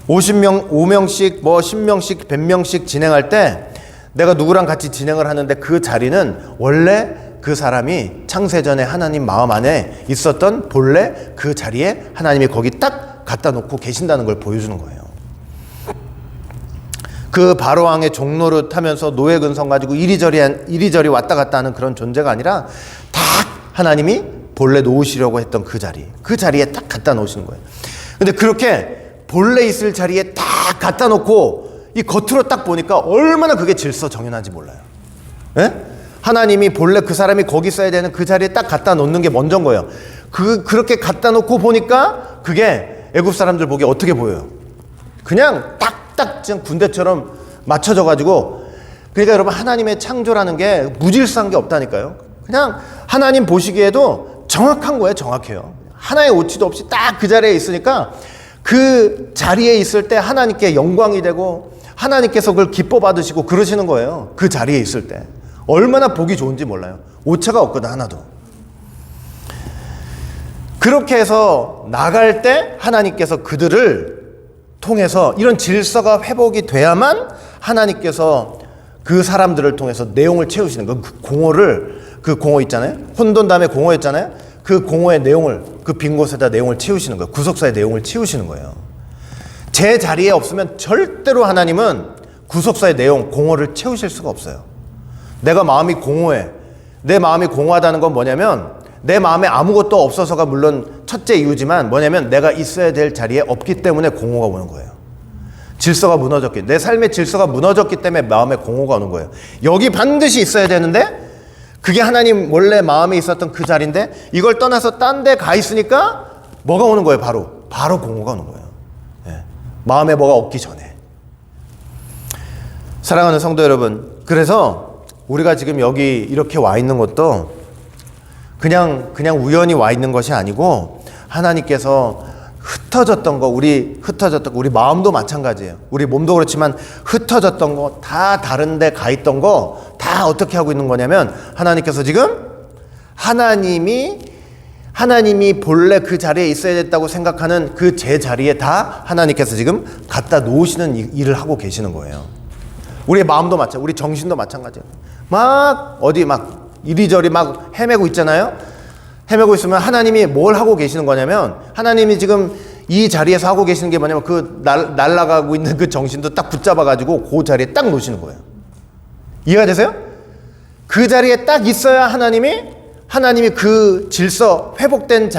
50명, 5명씩, 10명씩, 100명씩 진행할 때 내가 누구랑 같이 진행을 하는데 그 자리는 원래 그 사람이 창세전에 하나님 마음 안에 있었던 본래 그 자리에 하나님이 거기 딱 갖다 놓고 계신다는 걸 보여주는 거예요. 그 바로왕의 종노릇 하면서 노예 근성 가지고 이리저리 왔다 갔다 하는 그런 존재가 아니라 다 하나님이 본래 놓으시려고 했던 그 자리에 딱 갖다 놓으시는 거예요. 근데 그렇게 본래 있을 자리에 딱 갖다 놓고 이 겉으로 딱 보니까 얼마나 그게 질서 정연한지 몰라요. 예? 하나님이 본래 그 사람이 거기 있어야 되는 그 자리에 딱 갖다 놓는 게 먼저인 거예요. 그렇게 갖다 놓고 보니까 그게 애굽 사람들 보기에 어떻게 보여요? 그냥 딱딱 지금 군대처럼 맞춰져 가지고, 그러니까 여러분 하나님의 창조라는 게 무질서한 게 없다니까요. 그냥 하나님 보시기에도 정확한 거예요. 정확해요. 하나의 오치도 없이 딱 그 자리에 있으니까 그 자리에 있을 때 하나님께 영광이 되고 하나님께서 그걸 기뻐 받으시고 그러시는 거예요. 그 자리에 있을 때 얼마나 보기 좋은지 몰라요. 오차가 없거든 하나도. 그렇게 해서 나갈 때 하나님께서 그들을 통해서 이런 질서가 회복이 돼야만 하나님께서 그 사람들을 통해서 내용을 채우시는 거예요. 그 공허 있잖아요. 혼돈 다음에 공허였잖아요. 그 공허의 내용을, 그 빈 곳에다 내용을 채우시는 거예요. 구속사의 내용을 채우시는 거예요. 제 자리에 없으면 절대로 하나님은 구속사의 내용, 공허를 채우실 수가 없어요. 내가 마음이 공허해. 내 마음이 공허하다는 건 뭐냐면 내 마음에 아무것도 없어서가 물론 첫째 이유지만 뭐냐면 내가 있어야 될 자리에 없기 때문에 공허가 오는 거예요. 질서가 무너졌기, 내 삶의 질서가 무너졌기 때문에 마음에 공허가 오는 거예요. 여기 반드시 있어야 되는데 그게 하나님 원래 마음에 있었던 그 자리인데 이걸 떠나서 딴 데 가 있으니까 뭐가 오는 거예요? 바로 공허가 오는 거예요. 예. 마음에 뭐가 없기 전에. 사랑하는 성도 여러분, 그래서 우리가 지금 여기 이렇게 와 있는 것도 그냥 우연히 와 있는 것이 아니고 하나님께서 흩어졌던 거, 우리 마음도 마찬가지예요. 우리 몸도 그렇지만 흩어졌던 거, 다 다른 데 가 있던 거 다 어떻게 하고 있는 거냐면 하나님께서 지금 하나님이 본래 그 자리에 있어야 됐다고 생각하는 그 제 자리에 다 하나님께서 지금 갖다 놓으시는 일을 하고 계시는 거예요. 우리의 마음도 마찬가지, 우리 정신도 마찬가지예요. 막 어디 막 이리저리 막 헤매고 있잖아요. 헤매고 있으면 하나님이 뭘 하고 계시는 거냐면 하나님이 지금 이 자리에서 하고 계시는 게 뭐냐면 그 날아가고 있는 그 정신도 딱 붙잡아가지고 그 자리에 딱 놓으시는 거예요. 이해가 되세요? 그 자리에 딱 있어야 하나님이 그 질서 회복된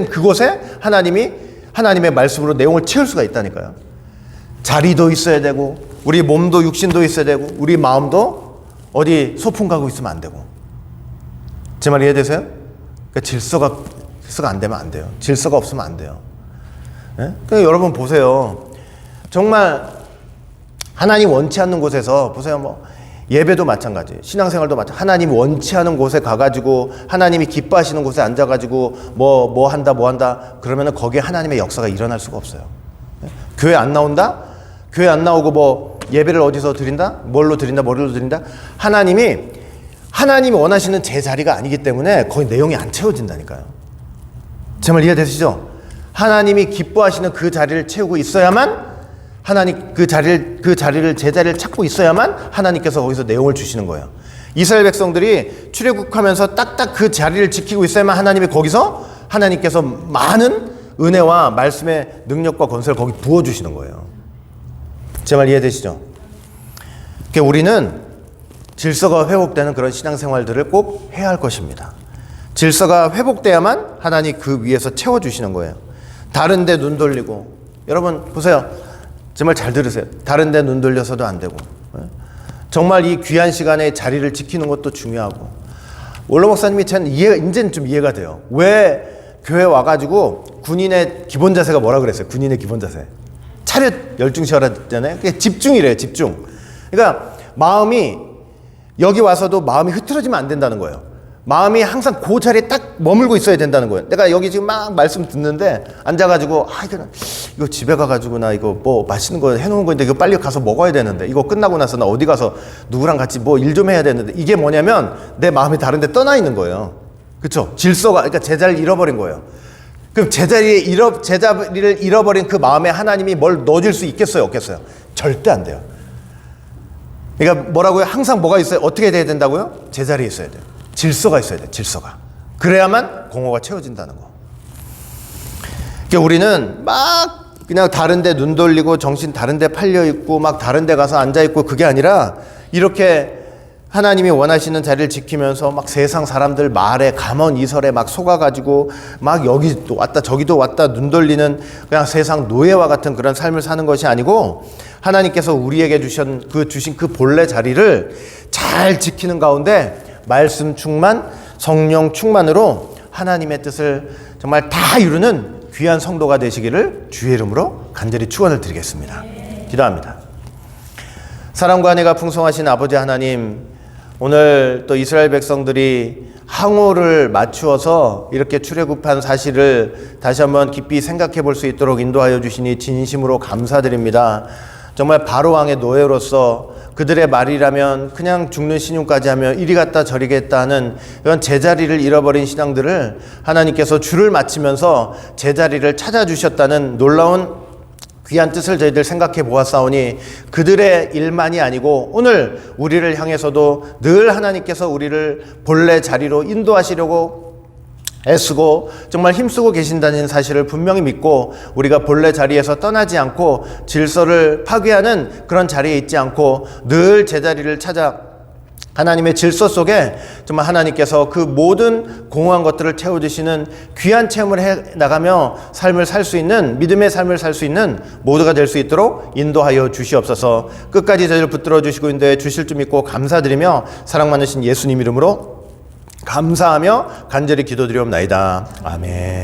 그곳에 하나님의 말씀으로 내용을 채울 수가 있다니까요. 자리도 있어야 되고 우리 몸도 육신도 있어야 되고 우리 마음도 어디 소풍 가고 있으면 안 되고. 제 말 이해되세요? 그러니까 질서가 안 되면 안 돼요. 질서가 없으면 안 돼요. 네? 그러니까 여러분 보세요. 정말 하나님 원치 않는 곳에서 보세요. 뭐 예배도 마찬가지, 신앙생활도 마찬가지. 하나님 원치 않은 곳에 가가지고 하나님이 기뻐하시는 곳에 앉아가지고 뭐 한다 그러면은 거기에 하나님의 역사가 일어날 수가 없어요. 네? 교회 안 나온다? 교회 안 나오고 뭐 예배를 어디서 드린다? 뭘로 드린다? 하나님이 원하시는 제 자리가 아니기 때문에 거기 내용이 안 채워진다니까요. 제 말 이해되시죠? 하나님이 기뻐하시는 그 자리를 채우고 있어야만 하나님 제 자리를 찾고 있어야만 하나님께서 거기서 내용을 주시는 거예요. 이스라엘 백성들이 출애굽하면서 딱딱 그 자리를 지키고 있어야만 하나님께서 많은 은혜와 말씀의 능력과 권세를 거기 부어주시는 거예요. 제 말 이해되시죠? 그러니까 우리는 질서가 회복되는 그런 신앙생활들을 꼭 해야 할 것입니다. 질서가 회복돼야만 하나님 그 위에서 채워주시는 거예요. 다른 데 눈 돌리고, 여러분 보세요. 정말 잘 들으세요. 다른 데 눈 돌려서도 안 되고, 정말 이 귀한 시간에 자리를 지키는 것도 중요하고. 원로 목사님이 이제는 좀 이해가 돼요. 왜 교회 와가지고 군인의 기본 자세가 뭐라 그랬어요? 군인의 기본 자세. 차렷 열중시하라 했잖아요. 그게 집중이래요, 집중. 그러니까 마음이, 여기 와서도 마음이 흐트러지면 안 된다는 거예요. 마음이 항상 그 자리에 딱 머물고 있어야 된다는 거예요. 내가 여기 지금 막 말씀 듣는데 앉아가지고, 이거 집에 가가지고 나 이거 뭐 맛있는 거 해놓은 거인데 이거 빨리 가서 먹어야 되는데, 이거 끝나고 나서 나 어디 가서 누구랑 같이 뭐 일 좀 해야 되는데, 이게 뭐냐면 내 마음이 다른 데 떠나 있는 거예요. 그쵸? 질서가, 그러니까 제자리를 잃어버린 거예요. 그럼 제자리를 잃어버린 그 마음에 하나님이 뭘 넣어줄 수 있겠어요? 없겠어요? 절대 안 돼요. 그러니까 뭐라고요? 항상 뭐가 있어요? 어떻게 돼야 된다고요? 제자리에 있어야 돼요. 질서가 있어야 돼요. 질서가. 그래야만 공허가 채워진다는 거. 그러니까 우리는 막 그냥 다른 데 눈 돌리고 정신 다른 데 팔려 있고 막 다른 데 가서 앉아 있고, 그게 아니라 이렇게 하나님이 원하시는 자리를 지키면서 막 세상 사람들 말에 가먼 이설에 막 속아가지고 막 여기도 왔다 저기도 왔다 눈 돌리는 그냥 세상 노예와 같은 그런 삶을 사는 것이 아니고, 하나님께서 우리에게 주신 그 본래 자리를 잘 지키는 가운데 말씀 충만, 성령 충만으로 하나님의 뜻을 정말 다 이루는 귀한 성도가 되시기를 주의 이름으로 간절히 축원을 드리겠습니다. 기도합니다. 사랑과 은혜가 풍성하신 아버지 하나님, 오늘 또 이스라엘 백성들이 항우를 맞추어서 이렇게 출애굽한 사실을 다시 한번 깊이 생각해 볼 수 있도록 인도하여 주시니 진심으로 감사드립니다. 정말 바로왕의 노예로서 그들의 말이라면 그냥 죽는 신용까지 하며 이리 갔다 저리 갔다 하는 이런 제자리를 잃어버린 신앙들을 하나님께서 줄을 맞추면서 제자리를 찾아주셨다는 놀라운 귀한 뜻을 저희들 생각해 보았사오니, 그들의 일만이 아니고 오늘 우리를 향해서도 늘 하나님께서 우리를 본래 자리로 인도하시려고 애쓰고 정말 힘쓰고 계신다는 사실을 분명히 믿고, 우리가 본래 자리에서 떠나지 않고 질서를 파괴하는 그런 자리에 있지 않고 늘 제자리를 찾아 하나님의 질서 속에 정말 하나님께서 그 모든 공허한 것들을 채워주시는 귀한 체험을 해 나가며 삶을 살 수 있는, 믿음의 삶을 살 수 있는 모두가 될 수 있도록 인도하여 주시옵소서. 끝까지 저희를 붙들어 주시고 인도해 주실 줄 믿고 감사드리며 사랑 많으신 예수님 이름으로 감사하며 간절히 기도드리옵나이다. 아멘.